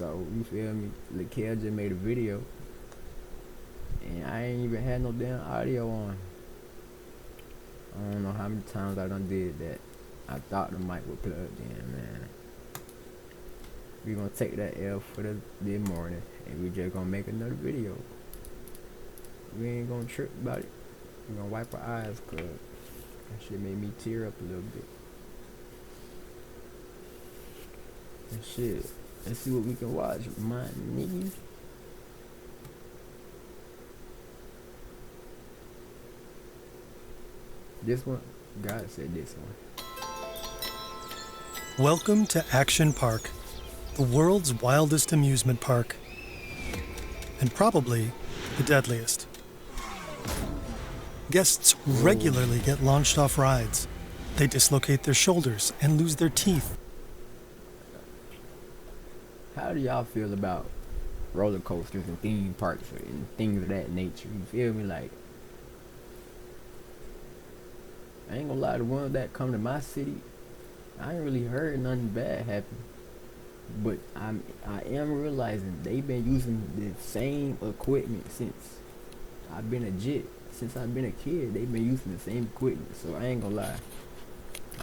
So you feel me? Lakel just made a video, and I ain't even had no damn audio on. I don't know how many times I done did that. I thought the mic was plugged in, man. We gonna take that L for this morning, and we just gonna make another video. We ain't gonna trip about it. We gonna wipe our eyes, cause that shit made me tear up a little bit. And shit, let's see what we can watch, my niggas. This one, God said this one. Welcome to Action Park, the world's wildest amusement park, and probably the deadliest. Guests regularly get launched off rides. They dislocate their shoulders and lose their teeth. How do y'all feel about roller coasters and theme parks and things of that nature? You feel me? Like, I ain't gonna lie, the ones that come to my city, I ain't really heard nothing bad happen. But I am realizing they've been using the same equipment since I've been a jit. Since I've been a kid, they've been using the same equipment. So I ain't gonna lie,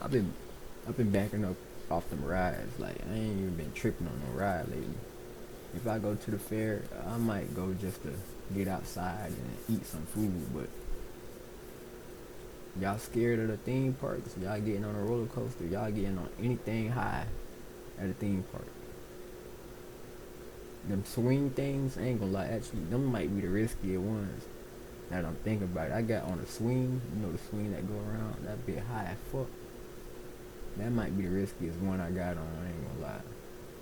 I've been backing up off them rides. Like, I ain't even been tripping on no ride lately. If I go to the fair, I might go just to get outside and eat some food. But y'all scared of the theme parks? Y'all getting on a roller coaster? Y'all getting on anything high at a theme park? Them swing things, I ain't gonna lie, actually, them might be the riskier ones. Now that I'm thinking about it, I got on a swing, you know, the swing that go around, that bit high as fuck. That might be the riskiest one I got on, I ain't gonna lie.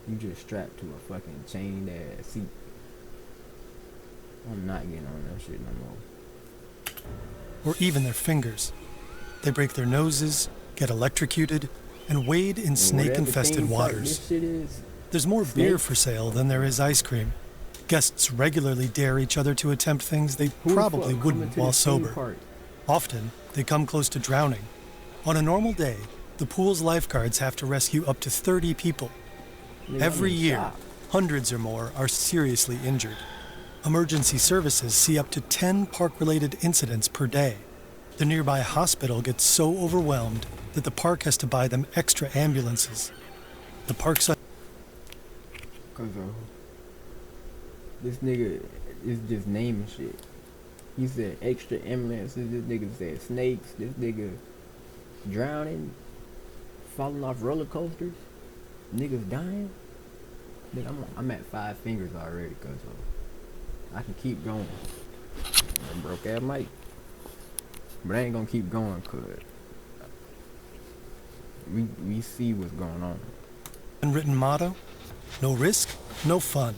You just strapped to a fucking chained ass seat. I'm not getting on that shit no more. Or even their fingers. They break their noses, get electrocuted, and wade in snake-infested waters. This shit is There's more beer for sale than there is ice cream. Guests regularly dare each other to attempt things they probably wouldn't while sober. Often, they come close to drowning. On a normal day, the pool's lifeguards have to rescue up to 30 people. Every year, hundreds or more are seriously injured. Emergency services see up to 10 park-related incidents per day. The nearby hospital gets so overwhelmed that the park has to buy them extra ambulances. The park's Cause this nigga is just naming shit. He said extra ambulances. This nigga said snakes. This nigga drowning, falling off roller coasters. Niggas dying. Nigga, I'm at 5 fingers already, cause I can keep going. I broke that mic, but I ain't gonna keep going, cause we see what's going on. Unwritten motto: no risk, no fun.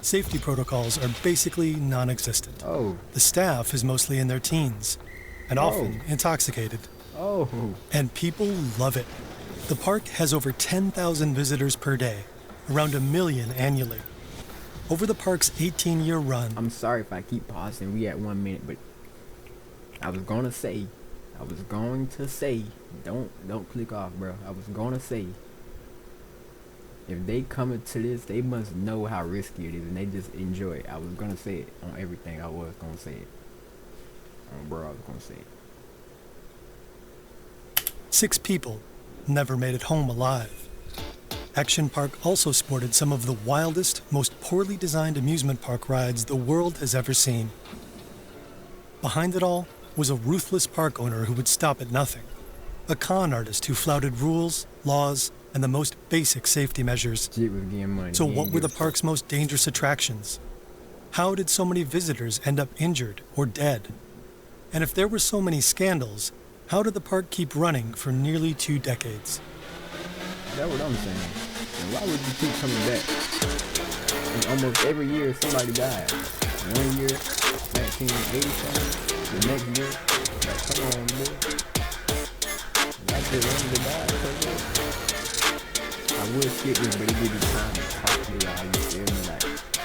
Safety protocols are basically non-existent. Oh. The staff is mostly in their teens, and often intoxicated. Oh. And people love it. The park has over 10,000 visitors per day, around 1 million annually. Over the park's 18-year run... I'm sorry if I keep pausing. We at 1 minute, but I was going to say, don't click off, bro. I was going to say, if they come into this, they must know how risky it is, and they just enjoy it. I was going to say it on everything. I was going to say it. Bro, I was going to say it. 6 people never made it home alive. Action Park also sported some of the wildest, most poorly designed amusement park rides the world has ever seen. Behind it all was a ruthless park owner who would stop at nothing. A con artist who flouted rules, laws, and the most basic safety measures. So what were the park's most dangerous attractions? How did so many visitors end up injured or dead? And if there were so many scandals, how did the park keep running for nearly 2 decades? That's what I'm saying. And why would you keep coming back? And almost every year somebody died. 1 year, 1980 something. The next year, like, come on, boy. I just wanted to die. I would skip this, but it gives you time to talk to y'all. You feel me?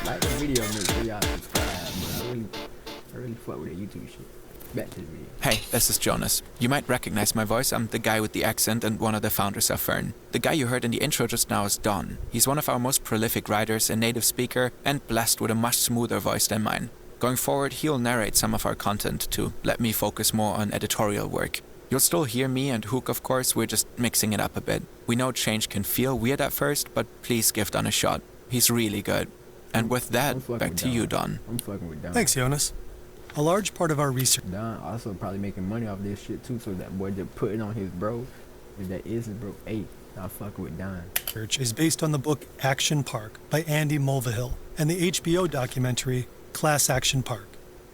Like the video, make sure y'all subscribe. But I really fuck with that YouTube shit. Back to the video. Hey, this is Jonas. You might recognize my voice. I'm the guy with the accent and one of the founders of Fern. The guy you heard in the intro just now is Don. He's one of our most prolific writers, a native speaker, and blessed with a much smoother voice than mine. Going forward, he'll narrate some of our content to let me focus more on editorial work. You'll still hear me and Hook, of course, we're just mixing it up a bit. We know change can feel weird at first, but please give Don a shot. He's really good. And with that, back to you, Don. I'm fucking with Don. Thanks, Jonas. A large part of our research Don also probably making money off this shit too, so that boy just putting on his bro. If that is his bro, hey, I'm fucking with Don. is based on the book Action Park by Andy Mulvihill and the HBO documentary Class Action Park.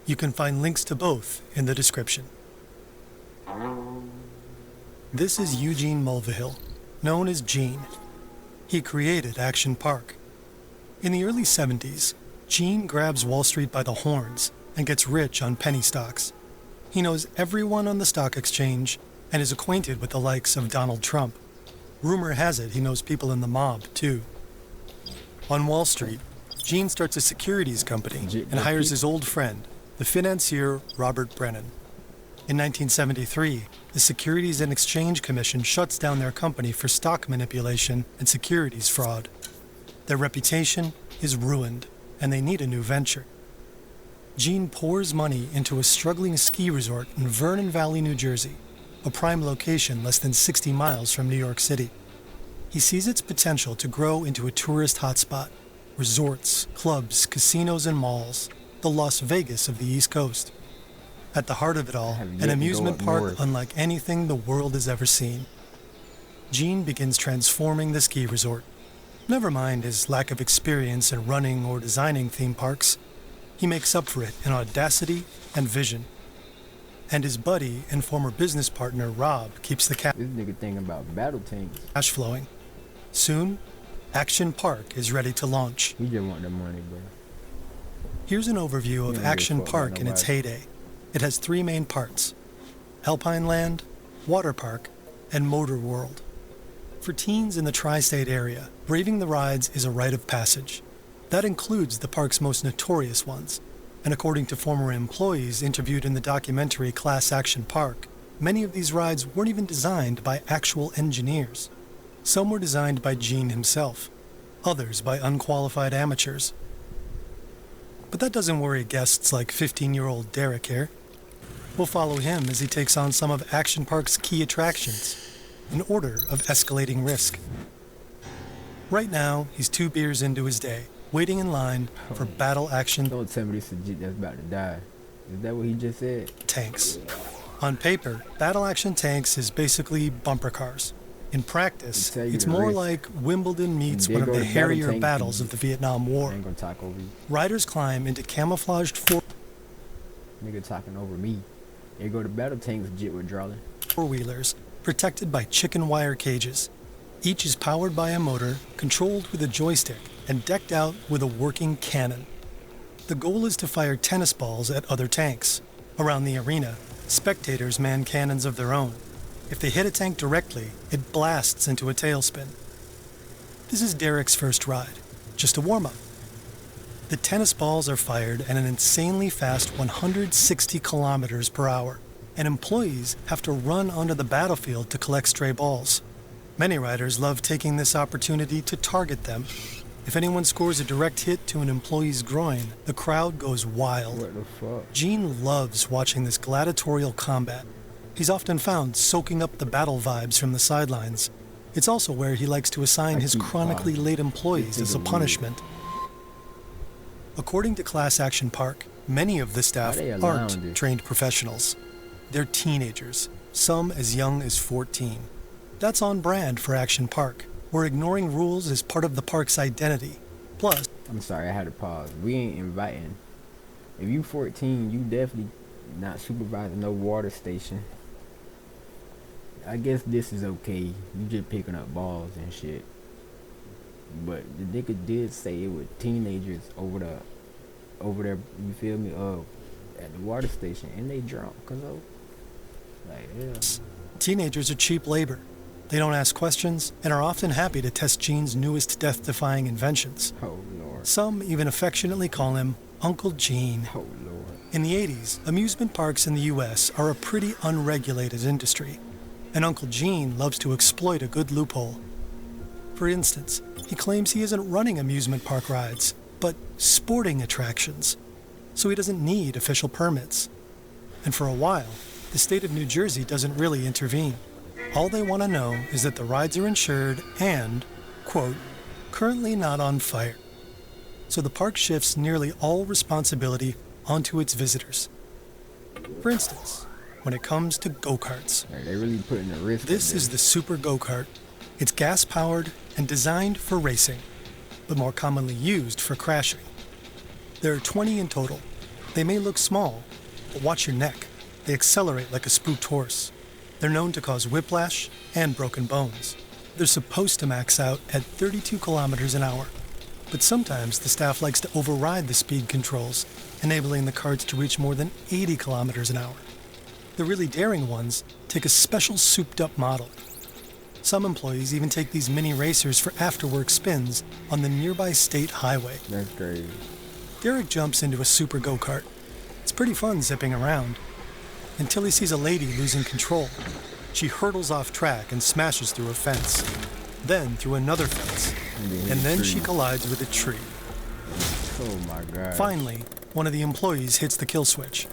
You can find links to both in the description. This is Eugene Mulvihill, known as Gene. He created Action Park. In the early 70s, Gene grabs Wall Street by the horns and gets rich on penny stocks. He knows everyone on the stock exchange and is acquainted with the likes of Donald Trump. Rumor has it he knows people in the mob, too. On Wall Street, Gene starts a securities company and hires his old friend, the financier Robert Brennan. In 1973, the Securities and Exchange Commission shuts down their company for stock manipulation and securities fraud. Their reputation is ruined, and they need a new venture. Gene pours money into a struggling ski resort in Vernon Valley, New Jersey, a prime location less than 60 miles from New York City. He sees its potential to grow into a tourist hotspot, resorts, clubs, casinos, and malls, the Las Vegas of the East Coast. At the heart of it all, an amusement park unlike anything the world has ever seen. Gene begins transforming the ski resort. Never mind his lack of experience in running or designing theme parks. He makes up for it in audacity and vision. And his buddy and former business partner, Rob, keeps the This nigga thinking about battle tanks. cash flowing. Soon, Action Park is ready to launch. He just want the money, bro. Here's an overview of Yeah, Action fuck Park about in its nobody. heyday. It has three main parts: Alpine Land, Water Park, and Motor World. For teens in the tri-state area, braving the rides is a rite of passage. That includes the park's most notorious ones. And according to former employees interviewed in the documentary Class Action Park, many of these rides weren't even designed by actual engineers. Some were designed by Gene himself, others by unqualified amateurs. But that doesn't worry guests like 15-year-old Derek here. We'll follow him as he takes on some of Action Park's key attractions, in order of escalating risk. Right now, he's 2 beers into his day, waiting in line for battle action Don't tell me this is Jit that's about to die. Is that what he just said? tanks. On paper, battle action tanks is basically bumper cars. In practice, Tell you it's the more risk. like Wimbledon meets There one of go the the battle hairier tank battles thing. of the Vietnam I War. ain't gonna talk over you. Riders climb into camouflaged Nigga talking over me. There go the battle tanks, Jit withdrawing. four-wheelers protected by chicken wire cages. Each is powered by a motor, controlled with a joystick, and decked out with a working cannon. The goal is to fire tennis balls at other tanks. Around the arena, spectators man cannons of their own. If they hit a tank directly, it blasts into a tailspin. This is Derek's first ride, just a warm-up. The tennis balls are fired at an insanely fast 160 kilometers per hour, and employees have to run onto the battlefield to collect stray balls. Many riders love taking this opportunity to target them. If anyone scores a direct hit to an employee's groin, the crowd goes wild. What the fuck? Gene loves watching this gladiatorial combat. He's often found soaking up the battle vibes from the sidelines. It's also where he likes to assign his chronically late employees as a punishment. According to Class Action Park, many of the staff Why they allowing aren't this? trained professionals. They're teenagers, some as young as 14. That's on brand for Action Park, where ignoring rules is part of the park's identity. Plus, I'm sorry, I had to pause. We ain't inviting. If you 14, you definitely not supervising no water station. I guess this is okay. You just picking up balls and shit. But the nigga did say it was teenagers over there, you feel me, at the water station, and they drunk, cause of, like, yeah. teenagers are cheap labor. They don't ask questions and are often happy to test Gene's newest death-defying inventions. Oh Lord. Some even affectionately call him Uncle Gene. Oh Lord. In the 80s, amusement parks in the US are a pretty unregulated industry, and Uncle Gene loves to exploit a good loophole. For instance, he claims he isn't running amusement park rides, but sporting attractions, so he doesn't need official permits. And for a while, the state of New Jersey doesn't really intervene. All they want to know is that the rides are insured and, quote, currently not on fire. So the park shifts nearly all responsibility onto its visitors. For instance, when it comes to go-karts. They really putting a risk. This is the Super Go-Kart. It's gas-powered and designed for racing, but more commonly used for crashing. There are 20 in total. They may look small, but watch your neck. They accelerate like a spooked horse. They're known to cause whiplash and broken bones. They're supposed to max out at 32 kilometers an hour, but sometimes the staff likes to override the speed controls, enabling the carts to reach more than 80 kilometers an hour. The really daring ones take a special souped-up model. Some employees even take these mini racers for after-work spins on the nearby state highway. That's crazy. Derek jumps into a super go-kart. It's pretty fun zipping around, until he sees a lady losing control. She hurdles off track and smashes through a fence, then through another fence, and then she collides with a tree. Oh my God. Finally, one of the employees hits the kill switch.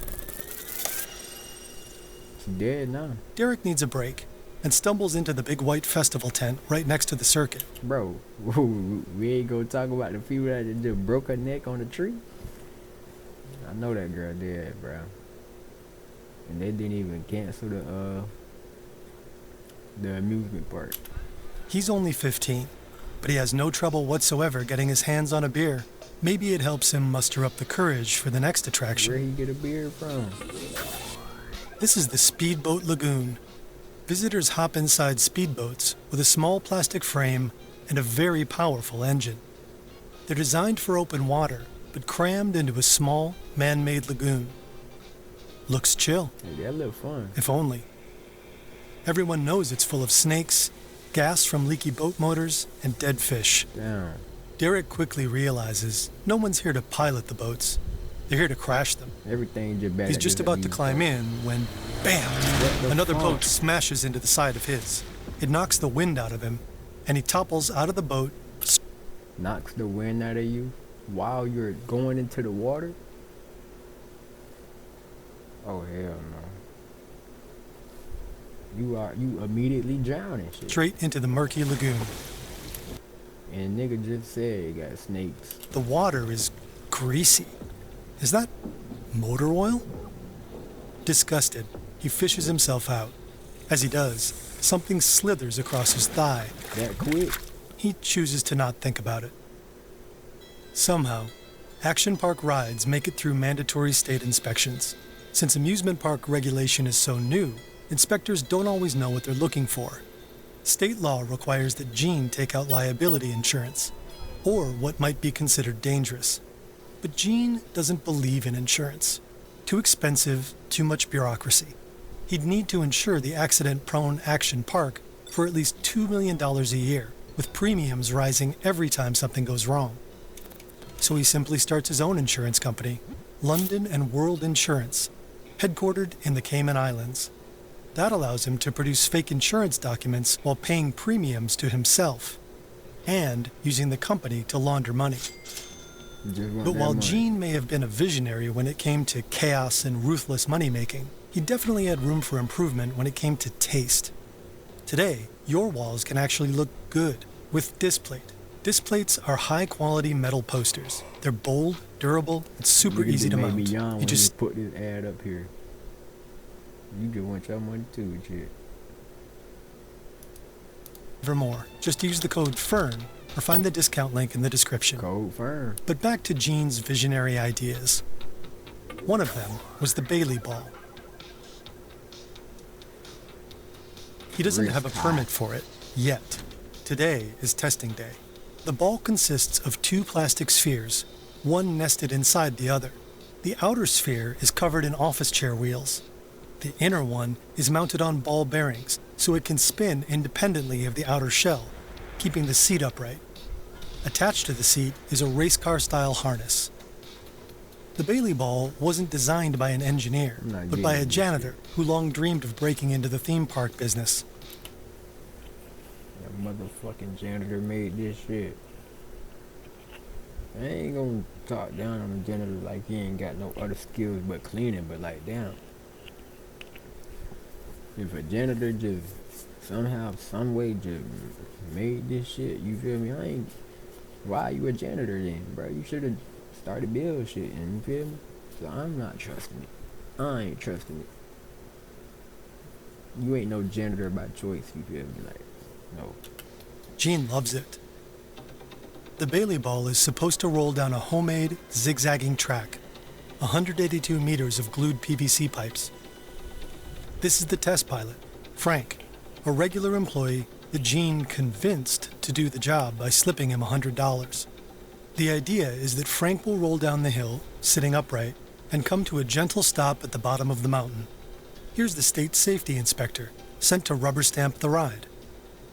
She dead now. Derek needs a break and stumbles into the big white festival tent right next to the circuit. Bro, we ain't gonna talk about the people that just broke her neck on the tree. I know that girl dead, bro. And they didn't even cancel the amusement park. He's only 15, but he has no trouble whatsoever getting his hands on a beer. Maybe it helps him muster up the courage for the next attraction. Where he get a beer from? This is the Speedboat Lagoon. Visitors hop inside speedboats with a small plastic frame and a very powerful engine. They're designed for open water, but crammed into a small, man-made lagoon. Looks chill. Hey, that look fun. If only. Everyone knows it's full of snakes, gas from leaky boat motors, and dead fish. Damn. Derek quickly realizes no one's here to pilot the boats. They're here to crash them. Everything just bad. He's just about to climb in when, bam! Another boat smashes into the side of his. It knocks the wind out of him, and he topples out of the boat. Knocks the wind out of you while you're going into the water? Oh, hell no. You immediately drowning shit. Straight into the murky lagoon. And nigga just said he got snakes. The water is greasy. Is that motor oil? Disgusted, he fishes himself out. As he does, something slithers across his thigh. That quick? He chooses to not think about it. Somehow, action park rides make it through mandatory state inspections. Since amusement park regulation is so new, inspectors don't always know what they're looking for. State law requires that Gene take out liability insurance, or what might be considered dangerous. But Gene doesn't believe in insurance. Too expensive, too much bureaucracy. He'd need to insure the accident-prone action park for at least $2 million a year, with premiums rising every time something goes wrong. So he simply starts his own insurance company, London and World Insurance, headquartered in the Cayman Islands. That allows him to produce fake insurance documents while paying premiums to himself, and using the company to launder money. But while Gene may have been a visionary when it came to chaos and ruthless money-making, he definitely had room for improvement when it came to taste. Today, your walls can actually look good with Displate. Displates are high-quality metal posters. They're bold, durable, and super easy to mount. You just put this ad up here. You just want your money too, shit. For more, just use the code FERN or find the discount link in the description. Code FERN. But back to Gene's visionary ideas. One of them was the Bailey ball. He doesn't have a permit for it yet. Today is testing day. The ball consists of two plastic spheres, one nested inside the other. The outer sphere is covered in office chair wheels. The inner one is mounted on ball bearings, so it can spin independently of the outer shell, keeping the seat upright. Attached to the seat is a race car style harness. The Bailey Ball wasn't designed by an engineer, I'm not but by a getting this janitor who long dreamed of breaking into the theme park business. That motherfucking janitor made this shit. I ain't gonna talk down on the janitor like he ain't got no other skills but cleaning, but like, damn. If a janitor just somehow, some way just made this shit, you feel me? Why you a janitor then, bro? You should have started build shit, and you feel me? So I'm not trusting it. I ain't trusting it. You ain't no janitor by choice, you feel me? Like, no. Gene loves it. The Bailey Ball is supposed to roll down a homemade, zigzagging track, 182 meters of glued PVC pipes. This is the test pilot, Frank, a regular employee that Gene convinced to do the job by slipping him $100. The idea is that Frank will roll down the hill, sitting upright, and come to a gentle stop at the bottom of the mountain. Here's the state safety inspector, sent to rubber stamp the ride.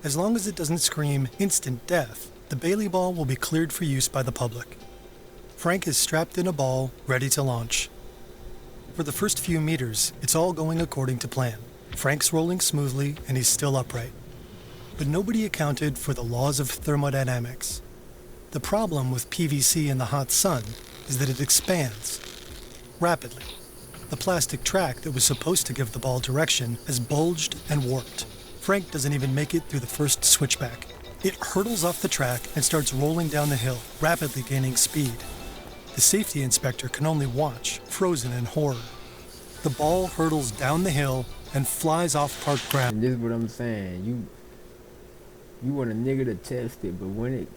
As long as it doesn't scream instant death, the Bailey Ball will be cleared for use by the public. Frank is strapped in a ball, ready to launch. For the first few meters, it's all going according to plan. Frank's rolling smoothly, and he's still upright. But nobody accounted for the laws of thermodynamics. The problem with PVC in the hot sun is that it expands rapidly. The plastic track that was supposed to give the ball direction has bulged and warped. Frank doesn't even make it through the first switchback. It hurtles off the track and starts rolling down the hill, rapidly gaining speed. The safety inspector can only watch, frozen in horror. The ball hurtles down the hill and flies off park ground. And this is what I'm saying. You want a nigga to test it, but when it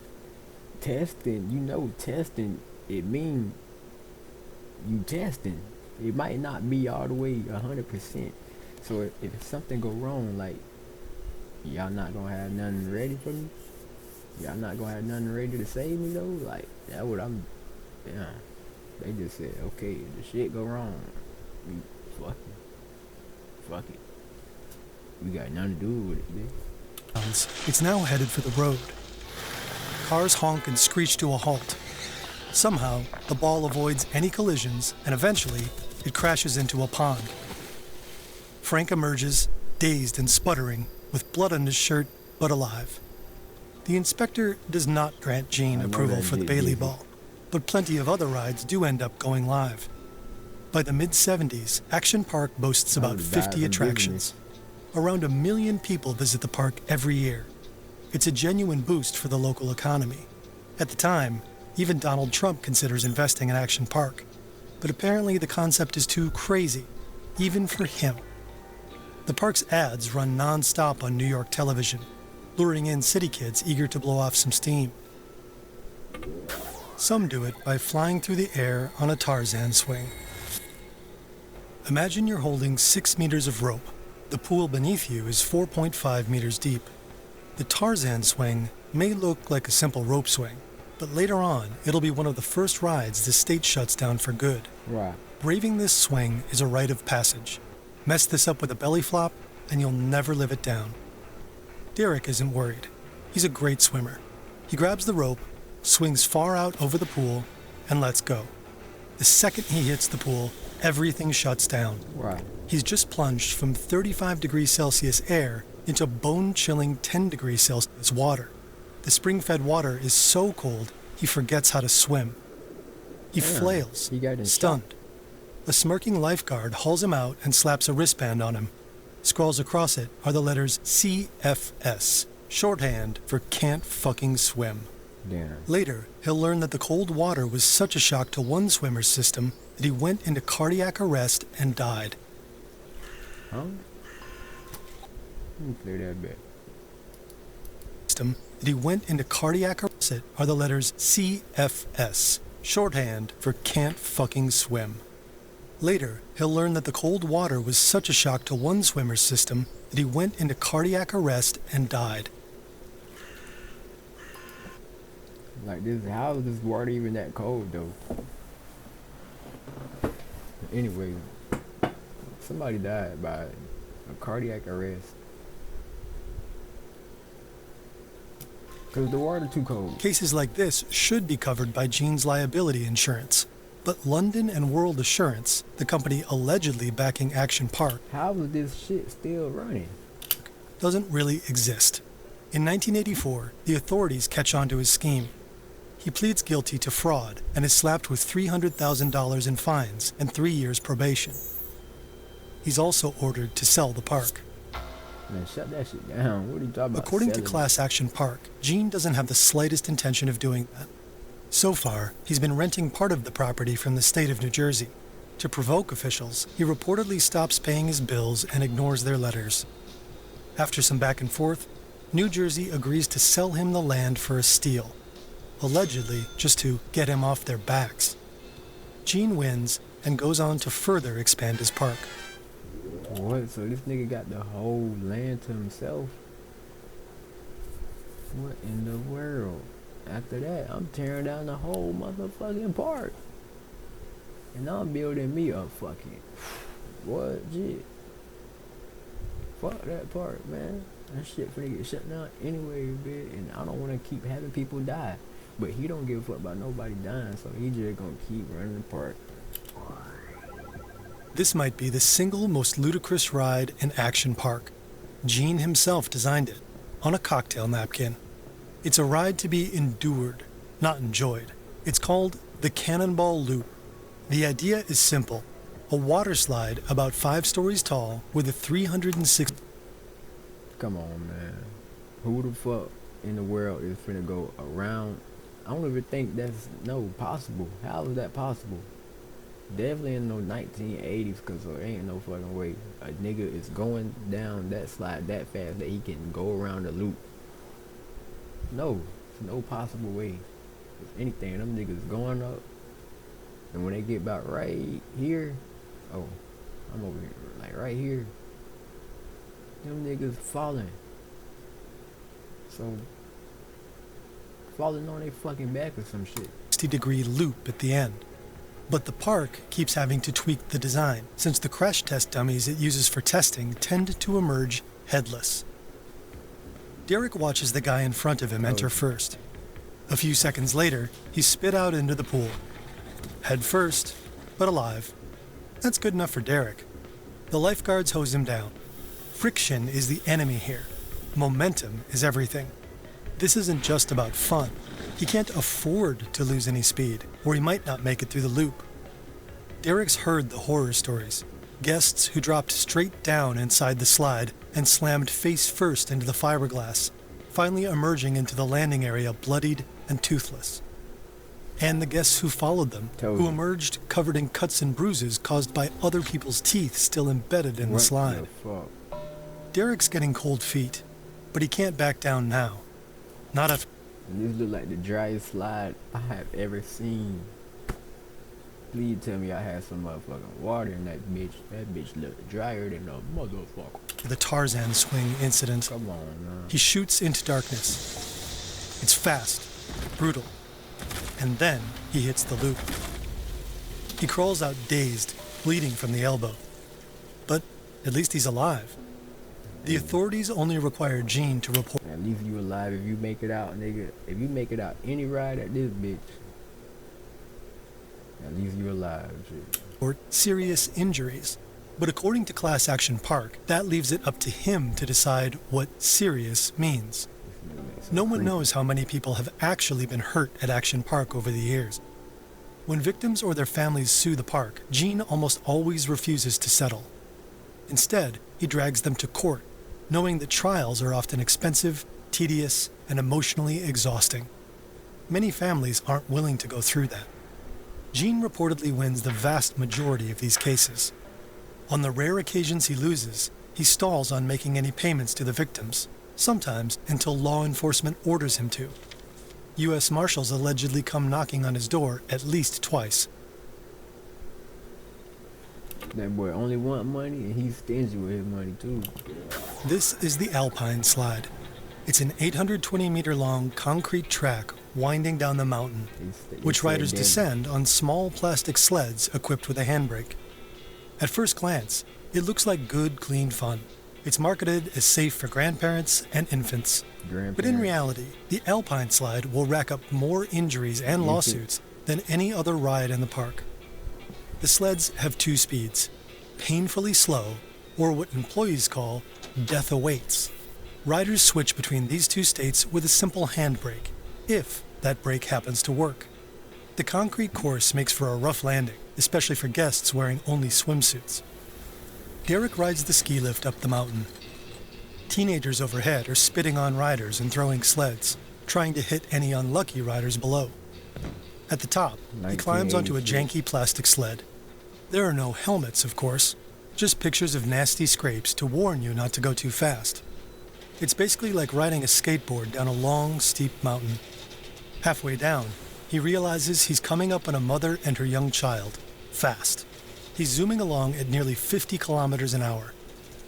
testing, testing, it mean you testing. It might not be all the way 100%. So if something go wrong, like, y'all not gonna have nothing ready for me? Y'all not gonna have nothing ready to save me though? Like, that's what I'm, yeah. They just said, okay, if the shit go wrong, we fuck it. We got nothing to do with it, man. It's now headed for the road. Cars honk and screech to a halt. Somehow, the ball avoids any collisions, and eventually, it crashes into a pond. Frank emerges, dazed and sputtering, with blood on his shirt, but alive. The inspector does not grant Gene approval for the Bailey Ball, but plenty of other rides do end up going live. By the mid-70s, Action Park boasts about 50 attractions. Around 1 million people visit the park every year. It's a genuine boost for the local economy. At the time, even Donald Trump considers investing in Action Park. But apparently the concept is too crazy, even for him. The park's ads run non-stop on New York television, luring in city kids eager to blow off some steam. Some do it by flying through the air on a Tarzan swing. Imagine you're holding 6 meters of rope. The pool beneath you is 4.5 meters deep. The Tarzan swing may look like a simple rope swing, but later on, it'll be one of the first rides the state shuts down for good. Right. Braving this swing is a rite of passage. Mess this up with a belly flop, and you'll never live it down. Derek isn't worried. He's a great swimmer. He grabs the rope, swings far out over the pool, and lets go. The second he hits the pool, everything shuts down. Right. He's just plunged from 35 degrees Celsius air into bone-chilling 10 degrees Celsius water. The spring-fed water is so cold, he forgets how to swim. He flails, stunned. A smirking lifeguard hauls him out and slaps a wristband on him. Scrawls across it are the letters CFS, shorthand for can't fucking swim. Damn. Later, he'll learn that the cold water was such a shock to one swimmer's system that he went into cardiac arrest and died. Huh? Let me play that back. That he went into cardiac arrest are the letters CFS, shorthand for can't fucking swim. Later, he'll learn that the cold water was such a shock to one swimmer's system that he went into cardiac arrest and died. Like this, how is this water even that cold though? Anyway, somebody died by a cardiac arrest. Cause the water too cold. Cases like this should be covered by Gene's liability insurance, But London and World Assurance, the company allegedly backing Action Park, How was this shit still running? doesn't really exist. In 1984, the authorities catch on to his scheme. He pleads guilty to fraud and is slapped with $300,000 in fines and 3 years probation. He's also ordered to sell the park. Man, shut that shit down. What are you talking about? According to selling? Class Action Park, Gene doesn't have the slightest intention of doing that. So far, he's been renting part of the property from the state of New Jersey. To provoke officials, he reportedly stops paying his bills and ignores their letters. After some back and forth, New Jersey agrees to sell him the land for a steal, allegedly just to get him off their backs. Gene wins and goes on to further expand his park. What? So this nigga got the whole land to himself? What in the world? After that, I'm tearing down the whole motherfucking park. And I'm building me a fucking... What? Shit. Fuck that park, man. That shit finna get shut down anyway, bitch. And I don't want to keep having people die. But he don't give a fuck about nobody dying, so he just gonna keep running the park. This might be the single most ludicrous ride in Action Park. Gene himself designed it, on a cocktail napkin. It's a ride to be endured, not enjoyed. It's called the Cannonball Loop. The idea is simple. A water slide about 5 stories tall with a 360... Come on, man. Who the fuck in the world is finna go around? I don't even think that's possible. How is that possible? Definitely in no 1980s, cause there ain't no fucking way a nigga is going down that slide that fast that he can go around the loop. No, there's no possible way. If anything, them niggas going up, and when they get about right here, oh, I'm over here, like right here, them niggas falling. So, falling on their fucking back or some shit. 60-degree loop at the end. But the park keeps having to tweak the design, since the crash test dummies it uses for testing tend to emerge headless. Derek watches the guy in front of him enter first. A few seconds later, he's spit out into the pool. Head first, but alive. That's good enough for Derek. The lifeguards hose him down. Friction is the enemy here. Momentum is everything. This isn't just about fun. He can't afford to lose any speed, or he might not make it through the loop. Derek's heard the horror stories. Guests who dropped straight down inside the slide and slammed face first into the fiberglass, finally emerging into the landing area bloodied and toothless. And the guests who followed them, who emerged covered in cuts and bruises caused by other people's teeth still embedded in the slide. Derek's getting cold feet, but he can't back down now. Not if... This look like the driest slide I have ever seen. Please tell me I had some motherfucking water in that bitch. That bitch looked drier than a motherfucker. The Tarzan swing incident. Come on, man. He shoots into darkness. It's fast, brutal, and then he hits the loop. He crawls out dazed, bleeding from the elbow. But at least he's alive. The authorities only require Gene to report. At least you alive if you make it out, nigga. If you make it out any ride at this bitch, at least you alive, shit. Or serious injuries. But according to Class Action Park, that leaves it up to him to decide what serious means. No one knows how many people have actually been hurt at Action Park over the years. When victims or their families sue the park, Gene almost always refuses to settle. Instead, he drags them to court, knowing that trials are often expensive, tedious, and emotionally exhausting. Many families aren't willing to go through that. Gene reportedly wins the vast majority of these cases. On the rare occasions he loses, he stalls on making any payments to the victims, sometimes until law enforcement orders him to. U.S. Marshals allegedly come knocking on his door at least twice. That boy only want money and he's stingy with his money too. This is the Alpine Slide. It's an 820-meter-long concrete track winding down the mountain, which riders descend on small plastic sleds equipped with a handbrake. At first glance, it looks like good, clean fun. It's marketed as safe for grandparents and infants. But in reality, the Alpine Slide will rack up more injuries and lawsuits than any other ride in the park. The sleds have two speeds, painfully slow, or what employees call death awaits. Riders switch between these two states with a simple handbrake, if that brake happens to work. The concrete course makes for a rough landing, especially for guests wearing only swimsuits. Derek rides the ski lift up the mountain. Teenagers overhead are spitting on riders and throwing sleds, trying to hit any unlucky riders below. At the top, he climbs onto a janky plastic sled. There are no helmets, of course, just pictures of nasty scrapes to warn you not to go too fast. It's basically like riding a skateboard down a long, steep mountain. Halfway down, he realizes he's coming up on a mother and her young child, fast. He's zooming along at nearly 50 kilometers an hour.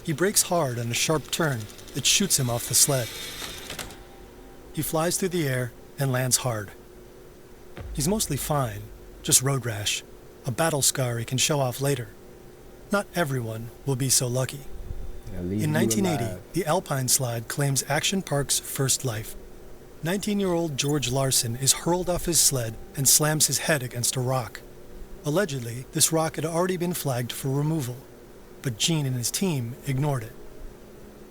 He brakes hard on a sharp turn that shoots him off the sled. He flies through the air and lands hard. He's mostly fine, just road rash, a battle scar he can show off later. Not everyone will be so lucky. In 1980, the Alpine slide claims Action Park's first life. 19-year-old George Larson is hurled off his sled and slams his head against a rock. Allegedly, this rock had already been flagged for removal, but Gene and his team ignored it.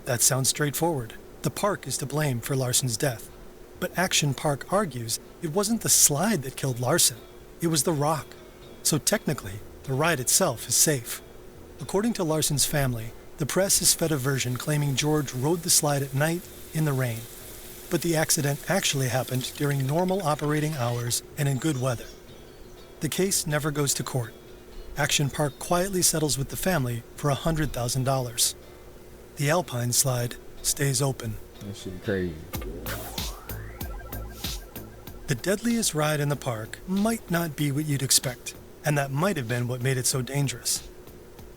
That sounds straightforward. The park is to blame for Larson's death. But Action Park argues it wasn't the slide that killed Larson, it was the rock. So technically, the ride itself is safe. According to Larson's family, the press has fed a version claiming George rode the slide at night in the rain. But the accident actually happened during normal operating hours and in good weather. The case never goes to court. Action Park quietly settles with the family for $100,000. The Alpine slide stays open. That shit crazy. The deadliest ride in the park might not be what you'd expect, and that might have been what made it so dangerous.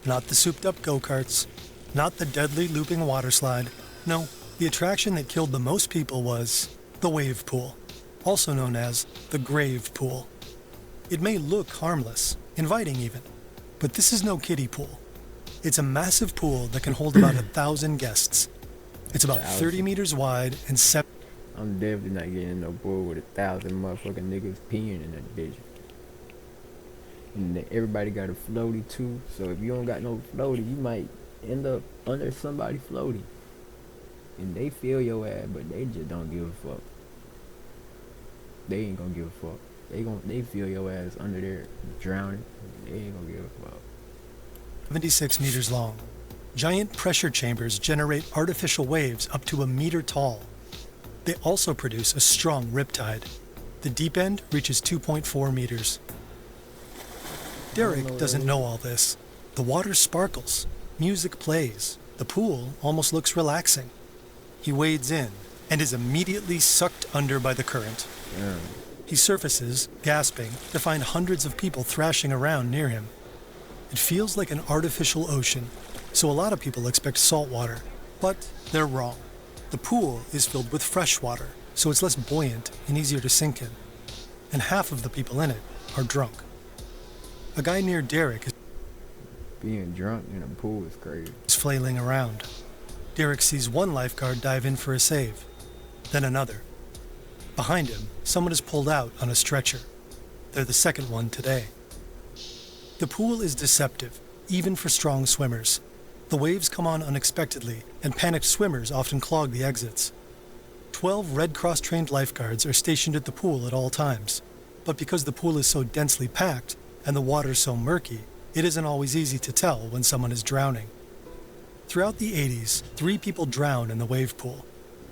Not the souped-up go-karts, not the deadly looping water slide. No, the attraction that killed the most people was the wave pool, also known as the grave pool. It may look harmless, inviting even, but this is no kiddie pool. It's a massive pool that can hold about 1,000 guests. It's about 30 meters wide and 7. I'm definitely not getting in no pool with 1,000 motherfucking niggas peeing in that bitch. And everybody got a floaty too, so if you don't got no floaty, you might end up under somebody floaty. And they feel your ass, but they just don't give a fuck. They ain't gonna give a fuck. They feel your ass under there drowning. They ain't gonna give a fuck. 76 meters long. Giant pressure chambers generate artificial waves up to 1 meter tall. They also produce a strong riptide. The deep end reaches 2.4 meters. Derek doesn't know all this. The water sparkles. Music plays. The pool almost looks relaxing. He wades in and is immediately sucked under by the current. Yeah. He surfaces, gasping, to find hundreds of people thrashing around near him. It feels like an artificial ocean, so a lot of people expect salt water, but they're wrong. The pool is filled with fresh water, so it's less buoyant and easier to sink in. And half of the people in it are drunk. A guy near Derek Being drunk in a pool is crazy. is flailing around. Derek sees one lifeguard dive in for a save, then another. Behind him, someone is pulled out on a stretcher. They're the second one today. The pool is deceptive, even for strong swimmers. The waves come on unexpectedly, and panicked swimmers often clog the exits. 12 Red Cross-trained lifeguards are stationed at the pool at all times. But because the pool is so densely packed, and the water so murky, it isn't always easy to tell when someone is drowning. Throughout the 80s, 3 people drowned in the wave pool.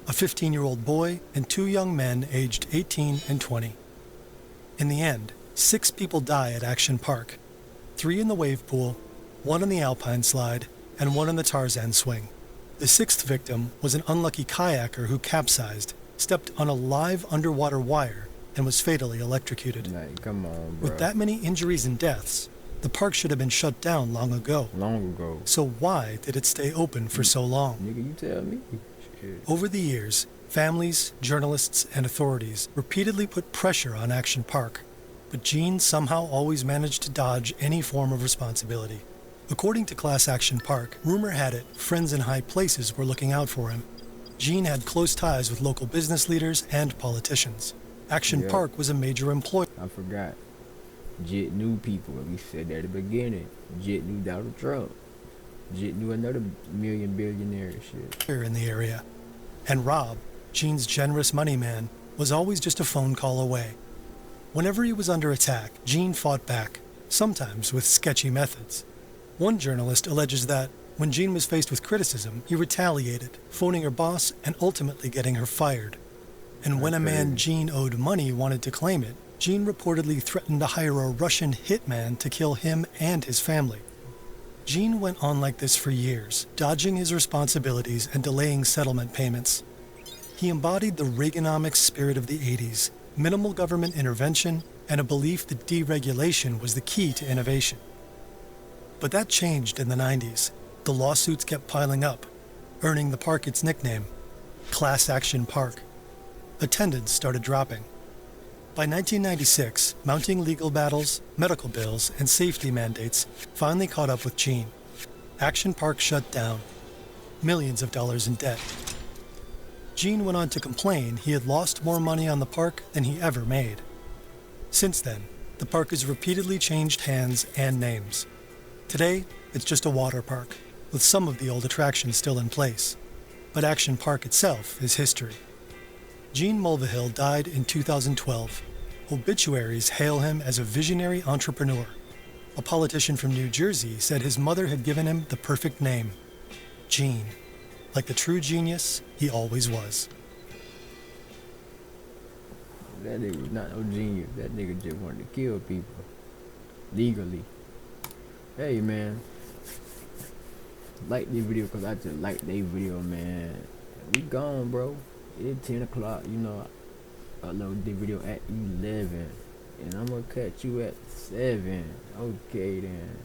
A 15-year-old boy and 2 young men aged 18 and 20. In the end, 6 people die at Action Park. 3 in the wave pool, 1 on the Alpine slide, and 1 on the Tarzan swing. The 6th victim was an unlucky kayaker who capsized, stepped on a live underwater wire, and was fatally electrocuted. Like, come on, bro. With that many injuries and deaths, the park should have been shut down long ago. Long ago. So why did it stay open for so long? Nigga, you tell me. Shit. Over the years, families, journalists, and authorities repeatedly put pressure on Action Park, but Gene somehow always managed to dodge any form of responsibility. According to Class Action Park, rumor had it friends in high places were looking out for him. Gene had close ties with local business leaders and politicians. Action Park was a major employer. I forgot. Jit knew people. We said that at the beginning. Jit knew Donald Trump. Jit knew another million billionaire shit. Here in the area. And Rob, Gene's generous money man, was always just a phone call away. Whenever he was under attack, Gene fought back, sometimes with sketchy methods. One journalist alleges that, when Gene was faced with criticism, he retaliated, phoning her boss and ultimately getting her fired. And when a man Gene owed money wanted to claim it, Gene reportedly threatened to hire a Russian hitman to kill him and his family. Gene went on like this for years, dodging his responsibilities and delaying settlement payments. He embodied the Reaganomics spirit of the 80s, minimal government intervention, and a belief that deregulation was the key to innovation. But that changed in the 90s. The lawsuits kept piling up, earning the park its nickname, Class Action Park. Attendance started dropping. By 1996, mounting legal battles, medical bills, and safety mandates finally caught up with Gene. Action Park shut down. Millions of dollars in debt. Gene went on to complain he had lost more money on the park than he ever made. Since then, the park has repeatedly changed hands and names. Today, it's just a water park, with some of the old attractions still in place. But Action Park itself is history. Gene Mulvihill died in 2012. Obituaries hail him as a visionary entrepreneur. A politician from New Jersey said his mother had given him the perfect name, Gene, like the true genius he always was. That nigga was not no genius. That nigga just wanted to kill people. Legally. Hey, man. Like this video because I just like their video, man. We gone, bro. It's 10 o'clock, you know. I upload the video at 11. And I'm gonna catch you at 7. Okay, then.